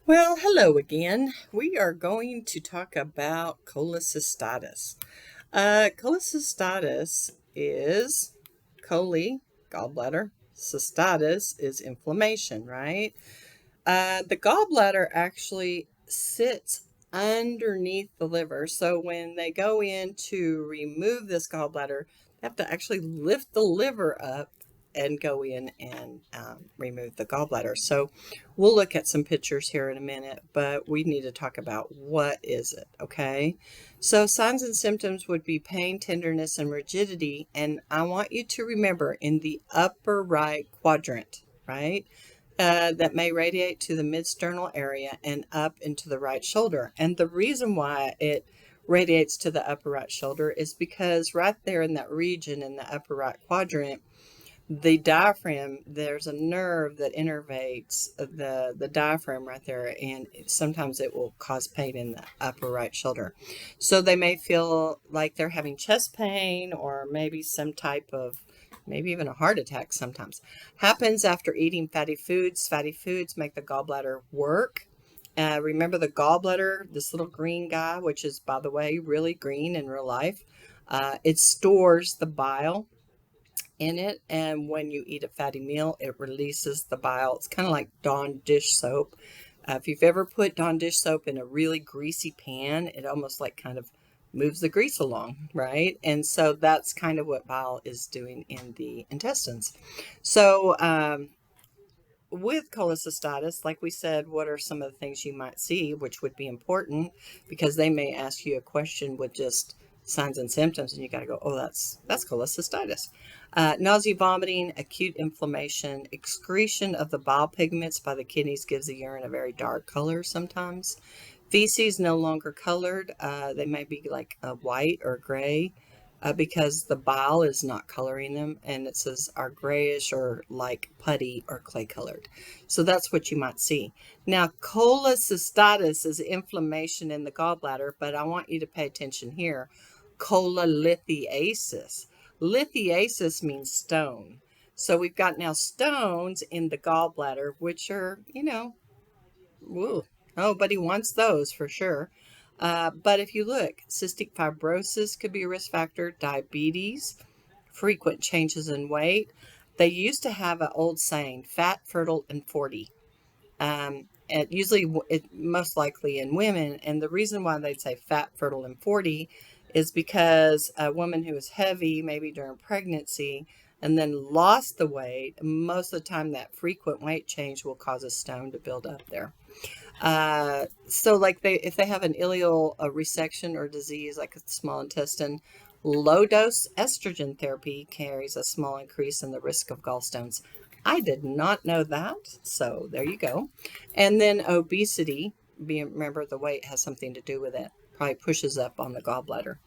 Well, hello again. We are going to talk about cholecystitis. Cholecystitis is chole, gallbladder. Cystitis is inflammation, right? The gallbladder actually sits underneath the liver. So when they go in to remove this gallbladder, they have to actually lift the liver up and go in and remove the gallbladder. So we'll look at some pictures here in a minute, but we need to talk about what is it, okay? So signs and symptoms would be pain, tenderness, and rigidity. And I want you to remember in the upper right quadrant, right? That may radiate to the midsternal area and up into the right shoulder. And the reason why it radiates to the upper right shoulder is because right there in that region in the upper right quadrant, the diaphragm, there's a nerve that innervates the diaphragm right there, and sometimes it will cause pain in the upper right shoulder. So they may feel like they're having chest pain or maybe some type of, maybe even a heart attack sometimes. Happens after eating fatty foods. Fatty foods make the gallbladder work. Remember the gallbladder, this little green guy, which is, by the way, really green in real life. It stores the bile in it, and when you eat a fatty meal it releases the bile. It's kind of like Dawn dish soap. If you've ever put Dawn dish soap in a really greasy pan, it almost like kind of moves the grease along, right? And so that's kind of what bile is doing in the intestines. So with cholecystitis, like we said, what are some of the things you might see, which would be important because they may ask you a question with just signs and symptoms, and you got to go, oh, that's cholecystitis. Nausea, vomiting, acute inflammation, excretion of the bile pigments by the kidneys gives the urine a very dark color sometimes. Feces no longer colored. They may be like a white or gray because the bile is not coloring them, and it says are grayish or like putty or clay colored. So that's what you might see. Now, cholecystitis is inflammation in the gallbladder, but I want you to pay attention here. Cholelithiasis. Lithiasis means stone. So we've got now stones in the gallbladder, which are, woo, nobody wants those for sure. But if you look, cystic fibrosis could be a risk factor, diabetes, frequent changes in weight. They used to have an old saying, fat, fertile, and 40. And usually, most likely in women. And the reason why they'd say fat, fertile, and 40 is because a woman who was heavy, maybe during pregnancy, and then lost the weight, most of the time that frequent weight change will cause a stone to build up there. So like if they have an ileal resection or disease like a small intestine, low dose estrogen therapy carries a small increase in the risk of gallstones. I did not know that. So there you go. And then obesity, remember the weight has something to do with it. Probably pushes up on the gallbladder.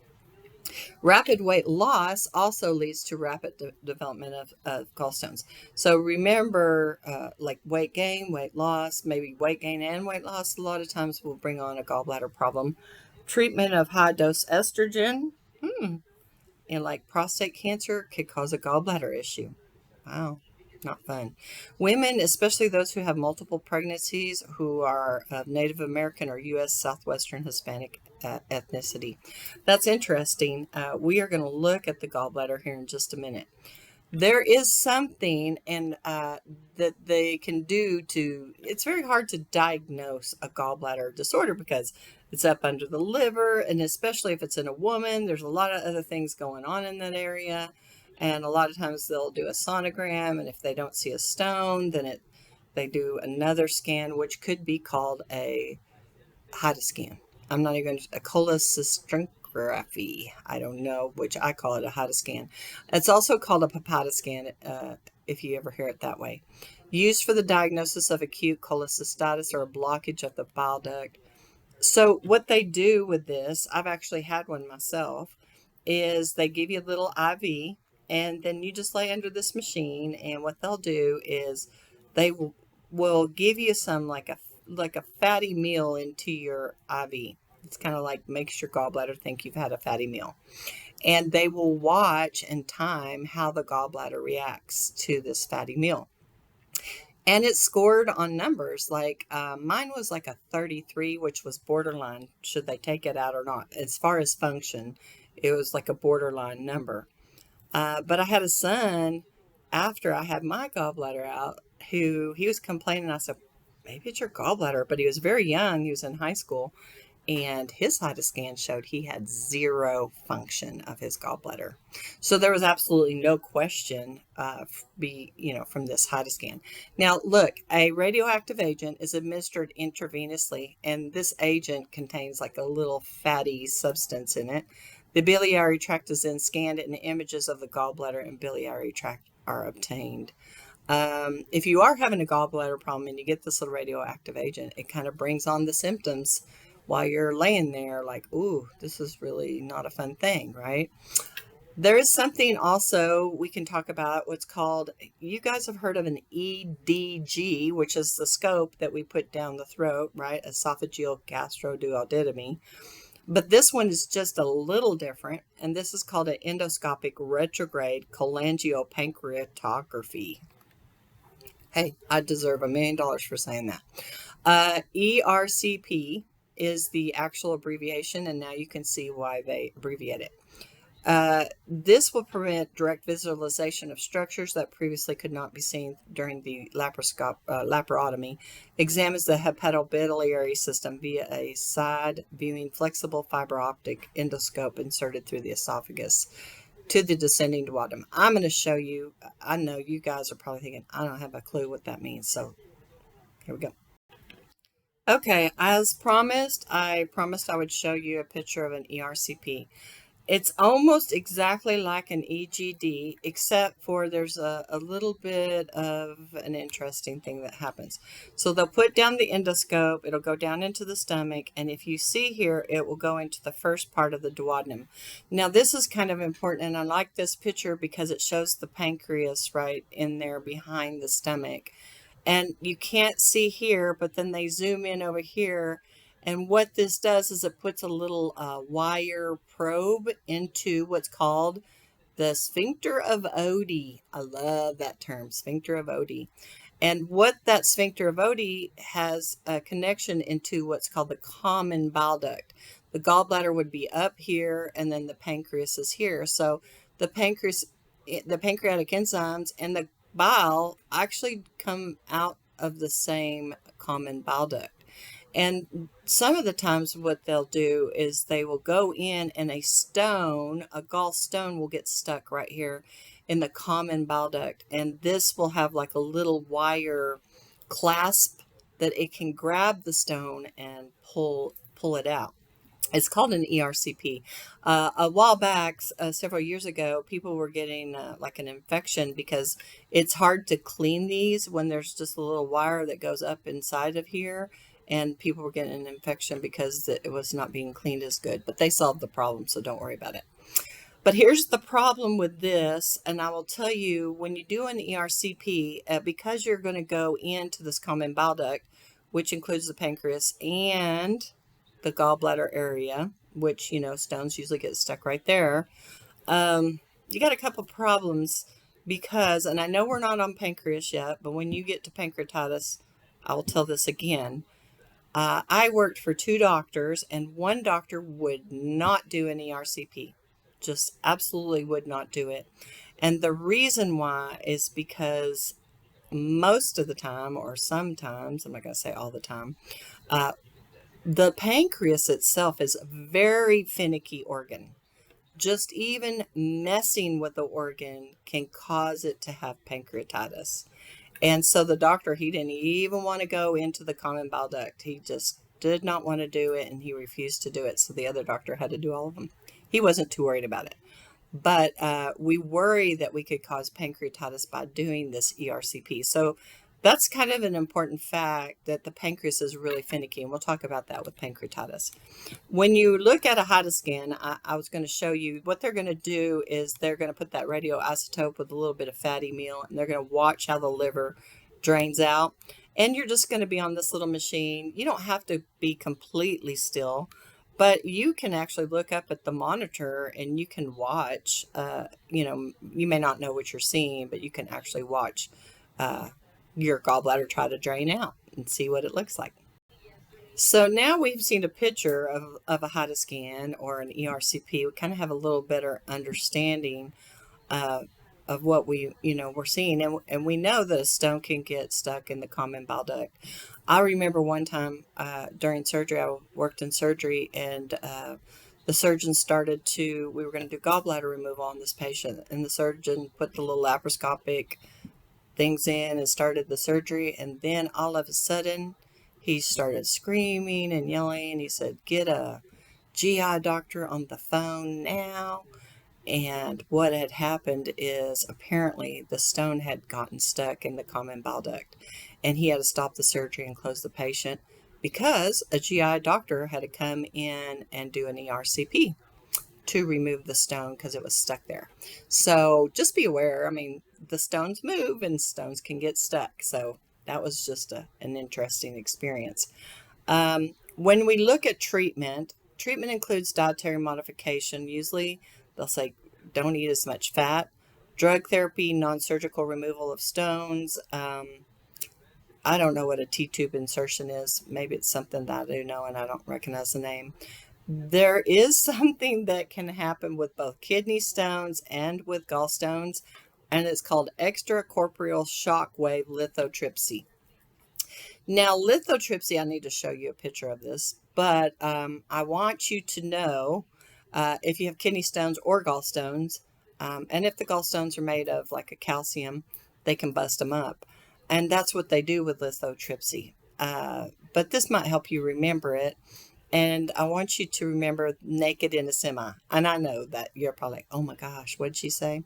Rapid weight loss also leads to rapid development of gallstones. So remember, like weight gain, weight loss, maybe weight gain and weight loss, a lot of times will bring on a gallbladder problem. Treatment of high dose estrogen, and like prostate cancer, could cause a gallbladder issue. Wow, not fun. Women, especially those who have multiple pregnancies, who are of Native American or U.S. Southwestern Hispanic ethnicity. That's interesting. We are going to look at the gallbladder here in just a minute. There is something that they can do to, it's very hard to diagnose a gallbladder disorder because it's up under the liver, and especially if it's in a woman, there's a lot of other things going on in that area. And a lot of times they'll do a sonogram, and if they don't see a stone, then they do another scan, which could be called a HIDA scan. I'm not even a cholecystography. I don't know, which I call it a HIDA scan. It's also called a papata scan, if you ever hear it that way. Used for the diagnosis of acute cholecystitis or a blockage of the bile duct. So what they do with this, I've actually had one myself, is they give you a little IV, and then you just lay under this machine, and what they'll do is they will give you some like a fatty meal into your IV. It's kind of like makes your gallbladder think you've had a fatty meal. And they will watch and time how the gallbladder reacts to this fatty meal. And it scored on numbers. Like mine was like a 33, which was borderline. Should they take it out or not? As far as function, it was like a borderline number. But I had a son after I had my gallbladder out who he was complaining. I said, maybe it's your gallbladder. But he was very young. He was in high school. And his HIDA scan showed he had zero function of his gallbladder. So there was absolutely no question from this HIDA scan. Now, look, a radioactive agent is administered intravenously, and this agent contains like a little fatty substance in it. The biliary tract is then scanned, and images of the gallbladder and biliary tract are obtained. If you are having a gallbladder problem and you get this little radioactive agent, it kind of brings on the symptoms while you're laying there like, ooh, this is really not a fun thing, right? There is something also we can talk about, what's called, you guys have heard of an EDG, which is the scope that we put down the throat, right? Esophageal gastroduodenectomy. But this one is just a little different, and this is called an endoscopic retrograde cholangiopancreatography. Hey, I deserve $1 million for saying that. ERCP is the actual abbreviation, and now you can see why they abbreviate it. This will prevent direct visualization of structures that previously could not be seen during the laparotomy. Examines the hepatobiliary system via a side-viewing flexible fiber optic endoscope inserted through the esophagus to the descending duodenum. I'm going to show you. I know you guys are probably thinking, I don't have a clue what that means. So here we go. Okay, as promised, I promised I would show you a picture of an ERCP. It's almost exactly like an EGD, except for there's a little bit of an interesting thing that happens. So they'll put down the endoscope, it'll go down into the stomach, and if you see here, it will go into the first part of the duodenum. Now this is kind of important, and I like this picture because it shows the pancreas right in there behind the stomach. And you can't see here, but then they zoom in over here. And what this does is it puts a little wire probe into what's called the sphincter of Oddi. I love that term, sphincter of Oddi. And what that sphincter of Oddi has a connection into what's called the common bile duct. The gallbladder would be up here, and then the pancreas is here. So the pancreatic enzymes and the bile actually come out of the same common bile duct. And some of the times what they'll do is they will go in and a gallstone will get stuck right here in the common bile duct. And this will have like a little wire clasp that it can grab the stone and pull it out. It's called an ERCP. A while back, several years ago, people were getting like an infection because it's hard to clean these when there's just a little wire that goes up inside of here. And people were getting an infection because it was not being cleaned as good. But they solved the problem, so don't worry about it. But here's the problem with this, and I will tell you, when you do an ERCP, because you're going to go into this common bile duct, which includes the pancreas and the gallbladder area, which, stones usually get stuck right there. You got a couple problems because, and I know we're not on pancreas yet, but when you get to pancreatitis, I will tell this again. I worked for 2 doctors, and one doctor would not do an ERCP. Just absolutely would not do it. And the reason why is because most of the time, or sometimes, I'm not going to say all the time, the pancreas itself is a very finicky organ. Just even messing with the organ can cause it to have pancreatitis. And so the doctor, he didn't even want to go into the common bile duct. He just did not want to do it, and he refused to do it. So the other doctor had to do all of them. He wasn't too worried about it. But we worry that we could cause pancreatitis by doing this ERCP. So that's kind of an important fact, that the pancreas is really finicky, and we'll talk about that with pancreatitis. When you look at a HIDA scan, I was going to show you what they're going to do is they're going to put that radioisotope with a little bit of fatty meal, and they're going to watch how the liver drains out. And you're just going to be on this little machine. You don't have to be completely still, but you can actually look up at the monitor and you can watch. You may not know what you're seeing, but you can actually watch your gallbladder try to drain out and see what it looks like. So now we've seen a picture of a HIDA scan or an ERCP. We kind of have a little better understanding uh, of what we're seeing. And we know that a stone can get stuck in the common bile duct. I remember one time during surgery, I worked in surgery, and the surgeon we were going to do gallbladder removal on this patient, and the surgeon put the little laparoscopic things in and started the surgery. And then all of a sudden, he started screaming and yelling. He said, "Get a GI doctor on the phone now." And what had happened is apparently the stone had gotten stuck in the common bile duct, and he had to stop the surgery and close the patient because a GI doctor had to come in and do an ERCP to remove the stone because it was stuck there. So just be aware. I mean, the stones move and stones can get stuck. So that was just an interesting experience. When we look at treatment includes dietary modification. Usually they'll say don't eat as much fat, drug therapy, non-surgical removal of stones. I don't know what a T-tube insertion is. Maybe it's something that I do know and I don't recognize the name. There is something that can happen with both kidney stones and with gallstones, and it's called extracorporeal shock wave lithotripsy. Now, lithotripsy, I need to show you a picture of this, but I want you to know if you have kidney stones or gallstones, and if the gallstones are made of like a calcium, they can bust them up. And that's what they do with lithotripsy. But this might help you remember it. And I want you to remember naked in a semi. And I know that you're probably like, oh my gosh, what'd she say?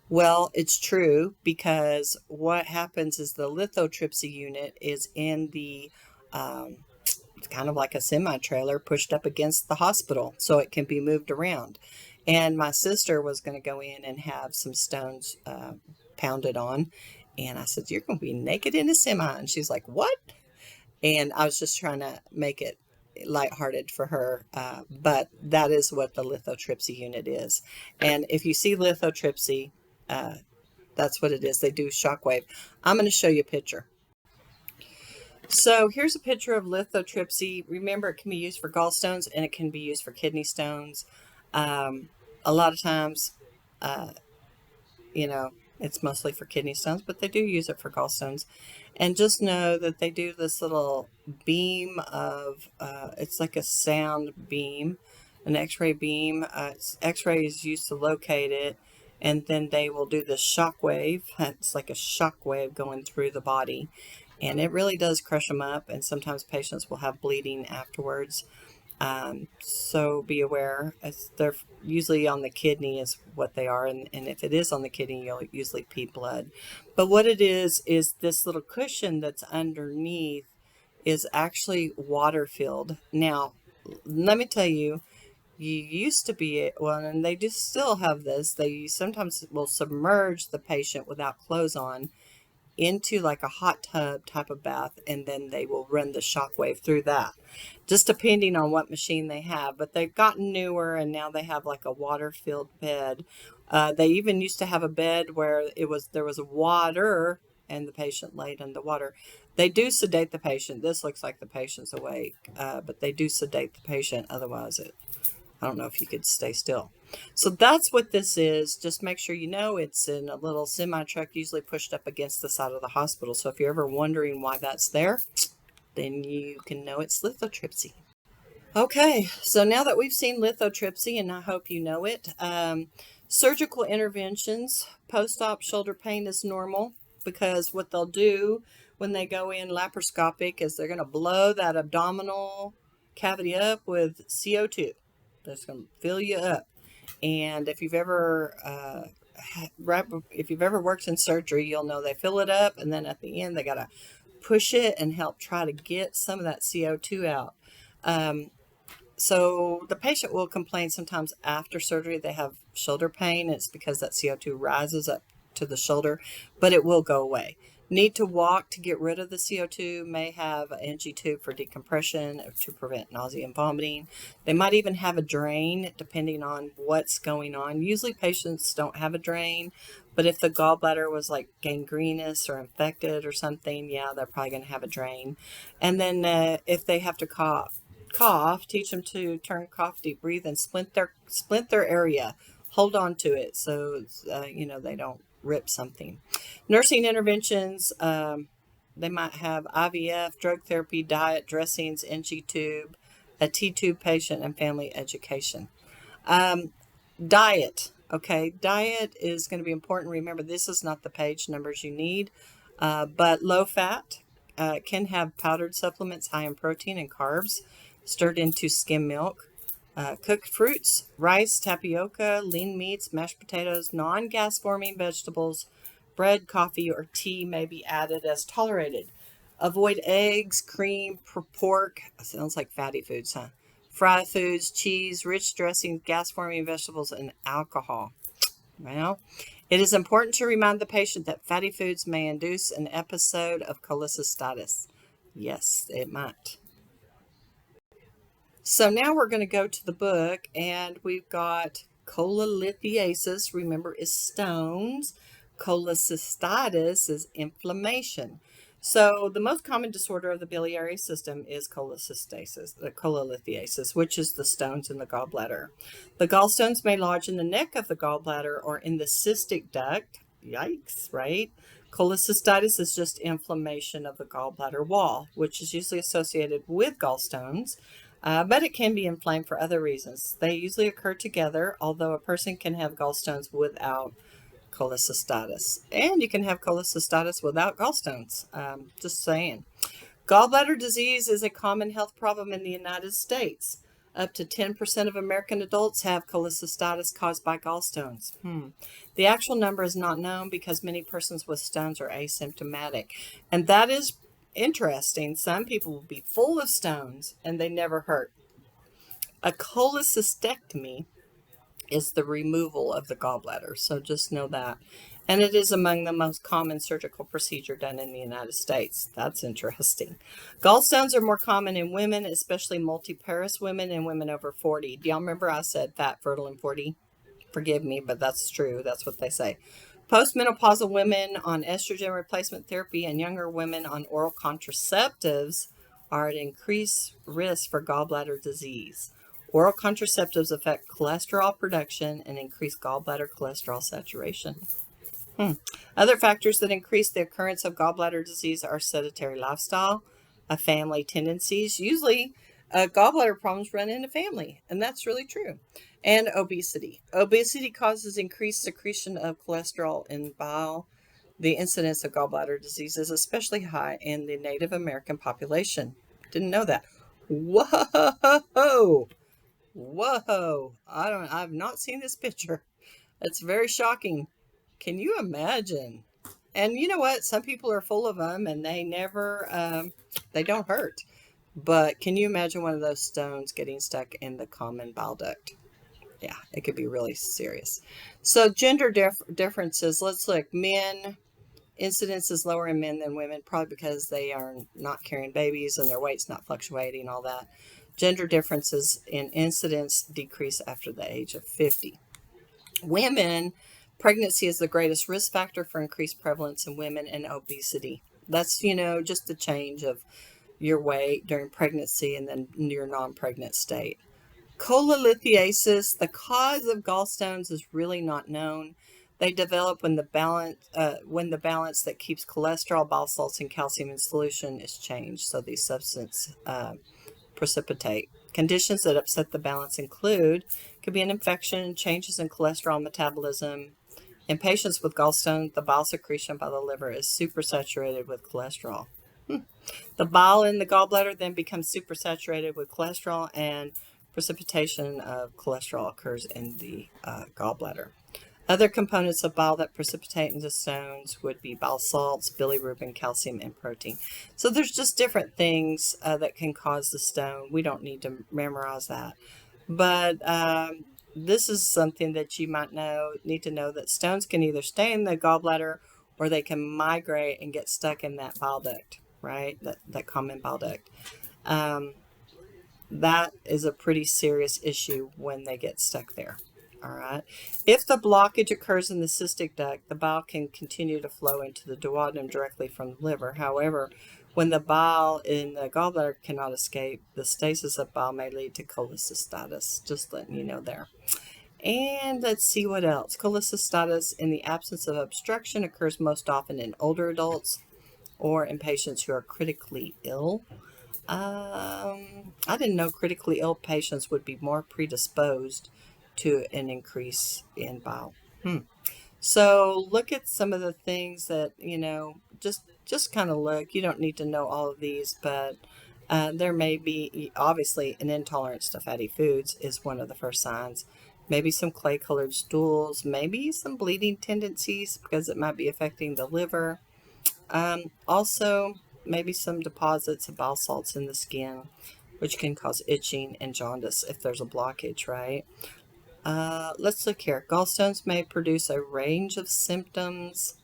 Well, it's true, because what happens is the lithotripsy unit is in the it's kind of like a semi-trailer pushed up against the hospital so it can be moved around. And my sister was going to go in and have some stones pounded on. And I said, "You're going to be naked in a semi." And she's like, "What?" And I was just trying to make it lighthearted for her, but that is what the lithotripsy unit is. And if you see lithotripsy, that's what it is. They do shockwave. I'm going to show you a picture. So here's a picture of lithotripsy. Remember, it can be used for gallstones and it can be used for kidney stones. A lot of times, it's mostly for kidney stones, but they do use it for gallstones. And just know that they do this little beam of, it's like a sound beam, an x-ray beam. X-ray is used to locate it, and then they will do this shock wave. It's like a shock wave going through the body, and it really does crush them up, and sometimes patients will have bleeding afterwards. So be aware. They're usually on the kidney is what they are, and if it is on the kidney, you'll usually pee blood. But what it is this little cushion that's underneath is actually water filled. Now, let me tell you, you used to be, well, and they do still have this, they sometimes will submerge the patient without clothes on into like a hot tub type of bath, and then they will run the shock wave through that, just depending on what machine they have. But they've gotten newer, and now they have like a water filled bed. They even used to have a bed where there was water and the patient laid in the water. They do sedate the patient. This looks like the patient's awake, but they do sedate the patient. Otherwise, I don't know if you could stay still. So that's what this is. Just make sure you know it's in a little semi-truck, usually pushed up against the side of the hospital. So if you're ever wondering why that's there, then you can know it's lithotripsy. Okay, so now that we've seen lithotripsy, and I hope you know it, surgical interventions, post-op shoulder pain is normal, because what they'll do when they go in laparoscopic is they're going to blow that abdominal cavity up with CO2. That's going to fill you up. And if you've ever worked in surgery, you'll know they fill it up, and then at the end they got to push it and help try to get some of that CO2 out. So the patient will complain sometimes after surgery they have shoulder pain. It's because that CO2 rises up to the shoulder, but it will go away. Need to walk to get rid of the CO2, may have an NG tube for decompression to prevent nausea and vomiting. They might even have a drain depending on what's going on. Usually patients don't have a drain, but if the gallbladder was like gangrenous or infected or something, yeah, they're probably going to have a drain. And then if they have to cough, teach them to turn cough, deep breathe, and splint their area. Hold on to it so they don't rip something. Nursing interventions, they might have IVF, drug therapy, diet, dressings, NG tube, a T tube patient, and family education. Um, Diet. Okay, diet is going to be important. Remember, this is not the page numbers you need, but low fat can have powdered supplements high in protein and carbs, stirred into skim milk. Cooked fruits, rice, tapioca, lean meats, mashed potatoes, non-gas forming vegetables, bread, coffee, or tea may be added as tolerated. Avoid eggs, cream, pork. Sounds like fatty foods, huh? Fried foods, cheese, rich dressings, gas forming vegetables, and alcohol. Well, it is important to remind the patient that fatty foods may induce an episode of cholecystitis. Yes, it might. So now we're going to go to the book, and we've got cholelithiasis, remember, is stones. Cholecystitis is inflammation. So the most common disorder of the biliary system is cholecystitis, the cholelithiasis, which is the stones in the gallbladder. The gallstones may lodge in the neck of the gallbladder or in the cystic duct. Yikes, right? Cholecystitis is just inflammation of the gallbladder wall, which is usually associated with gallstones. But it can be inflamed for other reasons. They usually occur together, although a person can have gallstones without cholecystitis. And you can have cholecystitis without gallstones. Just saying. Gallbladder disease is a common health problem in the United States. Up to 10% of American adults have cholecystitis caused by gallstones. The actual number is not known because many persons with stones are asymptomatic. And that is interesting. Some people will be full of stones and they never hurt. A cholecystectomy is the removal of the gallbladder, so just know that. And it is among the most common surgical procedure done in the United States. That's interesting. Gallstones are more common in women, especially multiparous women and women over 40. Do y'all remember I said fat, fertile, and 40? Forgive me, but that's true. That's what they say. Postmenopausal women on estrogen replacement therapy and younger women on oral contraceptives are at increased risk for gallbladder disease. Oral contraceptives affect cholesterol production and increase gallbladder cholesterol saturation. Other factors that increase the occurrence of gallbladder disease are sedentary lifestyle, family tendencies. Usually, gallbladder problems run in a family, and that's really true. And obesity. Obesity causes increased secretion of cholesterol in bile. The incidence of gallbladder disease is especially high in the Native American population. Didn't know that. Whoa! Whoa! I've not seen this picture. It's very shocking. Can you imagine? And you know what? Some people are full of them and they never, they don't hurt. But can you imagine one of those stones getting stuck in the common bile duct? Yeah, it could be really serious. So gender differences, let's look. Men, incidence is lower in men than women, probably because they are not carrying babies and their weight's not fluctuating, all that. Gender differences in incidence decrease after the age of 50. Women, pregnancy is the greatest risk factor for increased prevalence in women and obesity. That's, just the change of your weight during pregnancy and then your non-pregnant state. Cholelithiasis, the cause of gallstones is really not known. They develop when the balance that keeps cholesterol, bile salts, and calcium in solution is changed. So these substances precipitate. Conditions that upset the balance could be an infection, changes in cholesterol metabolism. In patients with gallstones, the bile secretion by the liver is supersaturated with cholesterol. The bile in the gallbladder then becomes supersaturated with cholesterol, and precipitation of cholesterol occurs in the gallbladder. Other components of bile that precipitate into stones would be bile salts, bilirubin, calcium, and protein. So there's just different things that can cause the stone. We don't need to memorize that. But this is something that you might need to know that stones can either stay in the gallbladder or they can migrate and get stuck in that bile duct, right? That common bile duct. Um, that is a pretty serious issue when they get stuck there. All right. If the blockage occurs in the cystic duct, the bile can continue to flow into the duodenum directly from the liver. However, when the bile in the gallbladder cannot escape, the stasis of bile may lead to cholecystitis. Just letting you know there. And let's see what else. Cholecystitis, in the absence of obstruction, occurs most often in older adults or in patients who are critically ill. I didn't know critically ill patients would be more predisposed to an increase in bile. So look at some of the things that, just kind of look. You don't need to know all of these, but there may be, obviously, an intolerance to fatty foods is one of the first signs. Maybe some clay-colored stools, maybe some bleeding tendencies because it might be affecting the liver. Also, maybe some deposits of bile salts in the skin, which can cause itching and jaundice if there's a blockage, right? Let's look here. Gallstones may produce a range of symptoms.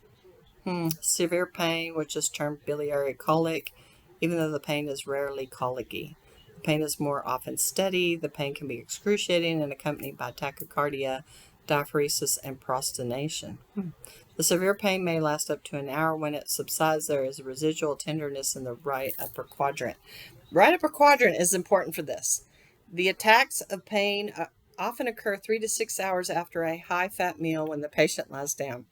Severe pain, which is termed biliary colic, even though the pain is rarely colicky. The pain is more often steady. The pain can be excruciating and accompanied by tachycardia, diaphoresis, and prostration. The severe pain may last up to an hour. When it subsides, there is residual tenderness in the right upper quadrant. Right upper quadrant is important for this. The attacks of pain often occur 3 to 6 hours after a high-fat meal when the patient lies down.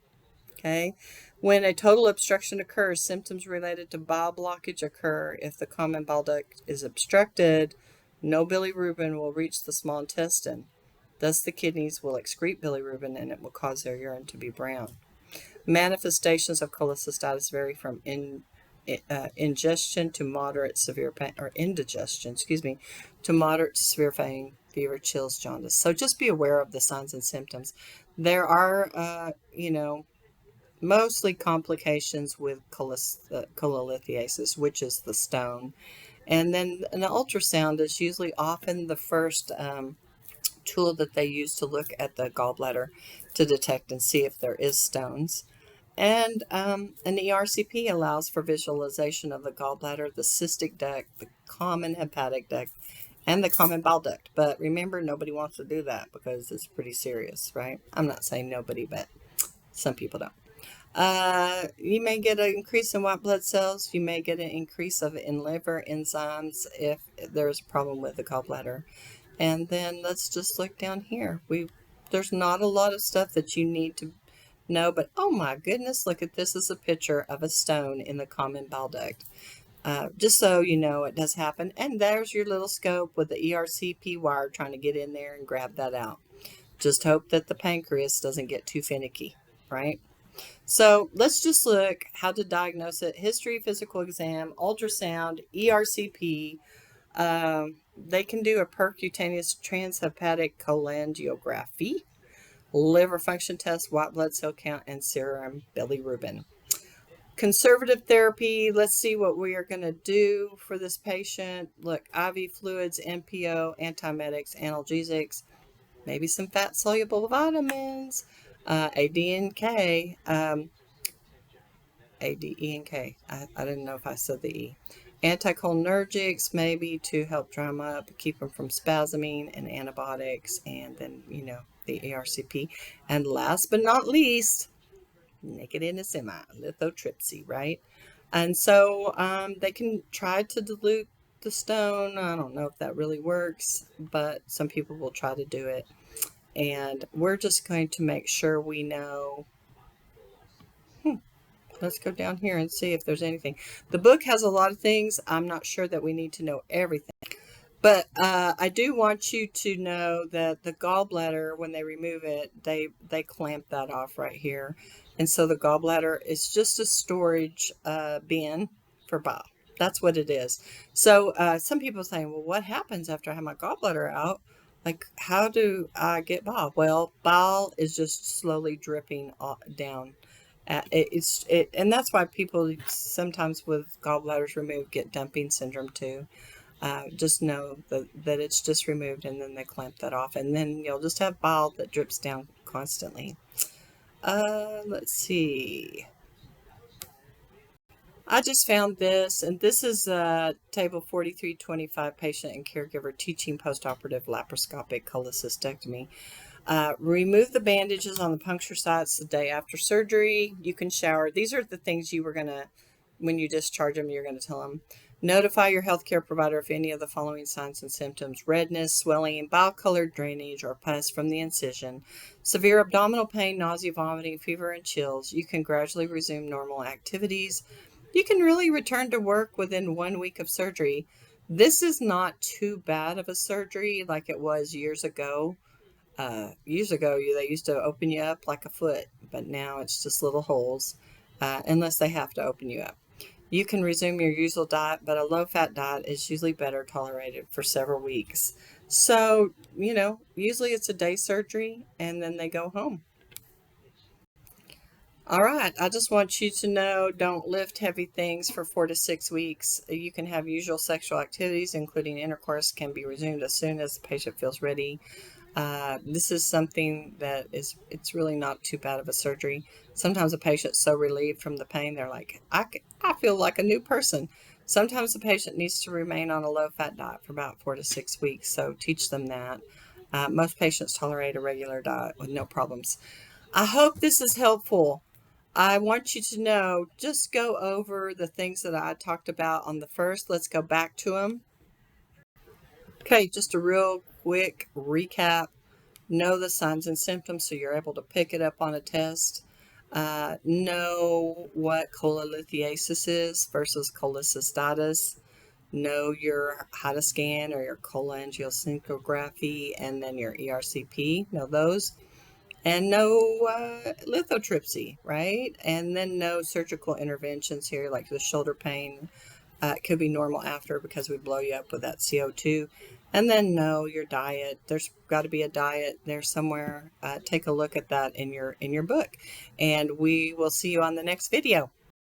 Okay. When a total obstruction occurs, symptoms related to bile blockage occur. If the common bile duct is obstructed, no bilirubin will reach the small intestine. Thus, the kidneys will excrete bilirubin and it will cause their urine to be brown. Manifestations of cholecystitis vary from ingestion to moderate severe pain, or indigestion, to moderate to severe pain, fever, chills, jaundice. So just be aware of the signs and symptoms. There are, mostly complications with cholelithiasis, which is the stone. And then an ultrasound is usually often the first tool that they use to look at the gallbladder to detect and see if there is stones. And an ERCP allows for visualization of the gallbladder, the cystic duct, the common hepatic duct, and the common bile duct. But remember, nobody wants to do that because it's pretty serious, right? I'm not saying nobody, but some people don't. You may get an increase in white blood cells. You may get an increase in liver enzymes if there's a problem with the gallbladder. And then let's just look down here. There's not a lot of stuff that you need to know, but oh my goodness, look at this. This is a picture of a stone in the common bile duct. Just so you know, it does happen. And there's your little scope with the ERCP wire trying to get in there and grab that out. Just hope that the pancreas doesn't get too finicky, right? So let's just look how to diagnose it. History, physical exam, ultrasound, ERCP. They can do a percutaneous transhepatic cholangiography, liver function test, white blood cell count, and serum bilirubin. Conservative therapy, let's see what we are going to do for this patient. Look, IV fluids, NPO, antiemetics, analgesics, maybe some fat-soluble vitamins, ADNK, ADENK. I didn't know if I said the E. Anticholinergics, maybe to help dry them up, keep them from spasming, and antibiotics, and then, the ARCP. And last but not least, nicotinamide, lithotripsy, right? And so they can try to dilute the stone. I don't know if that really works, but some people will try to do it. And we're just going to make sure we know. Let's go down here and see if there's anything. The book has a lot of things. I'm not sure that we need to know everything. But I do want you to know that the gallbladder, when they remove it, they clamp that off right here. And so the gallbladder is just a storage bin for bile. That's what it is. So some people are saying, well, what happens after I have my gallbladder out? Like, how do I get bile? Well, bile is just slowly dripping down. And that's why people sometimes with gallbladders removed get dumping syndrome too. Just know that it's just removed, and then they clamp that off, and then you'll just have bile that drips down constantly. Let's see. I just found this, and this is table 4325, patient and caregiver teaching postoperative laparoscopic cholecystectomy. Remove the bandages on the puncture sites the day after surgery. You can shower. These are the things you were going to, when you discharge them, you're going to tell them. Notify your healthcare provider if any of the following signs and symptoms: redness, swelling, bile colored drainage, or pus from the incision, severe abdominal pain, nausea, vomiting, fever, and chills. You can gradually resume normal activities. You can really return to work within 1 week of surgery. This is not too bad of a surgery like it was years ago. Years ago, they used to open you up like a foot, but now it's just little holes, unless they have to open you up. You can resume your usual diet, but a low-fat diet is usually better tolerated for several weeks. So, usually it's a day surgery, and then they go home. All right, I just want you to know, don't lift heavy things for 4 to 6 weeks. You can have usual sexual activities, including intercourse, can be resumed as soon as the patient feels ready. This is something that it's really not too bad of a surgery. Sometimes a patient's so relieved from the pain, they're like, I feel like a new person. Sometimes the patient needs to remain on a low-fat diet for about 4 to 6 weeks, so teach them that. Most patients tolerate a regular diet with no problems. I hope this is helpful. I want you to know, just go over the things that I talked about on the first. Let's go back to them. Okay, just a real quick recap. Know the signs and symptoms so you're able to pick it up on a test. Know what cholelithiasis is versus cholecystitis. Know your HIDA scan or your cholangiosyncography, and then your ERCP. Know those. And no lithotripsy, right? And then no surgical interventions here, like the shoulder pain. It could be normal after because we blow you up with that CO2. And then no, your diet. There's got to be a diet there somewhere. Take a look at that in your book. And we will see you on the next video.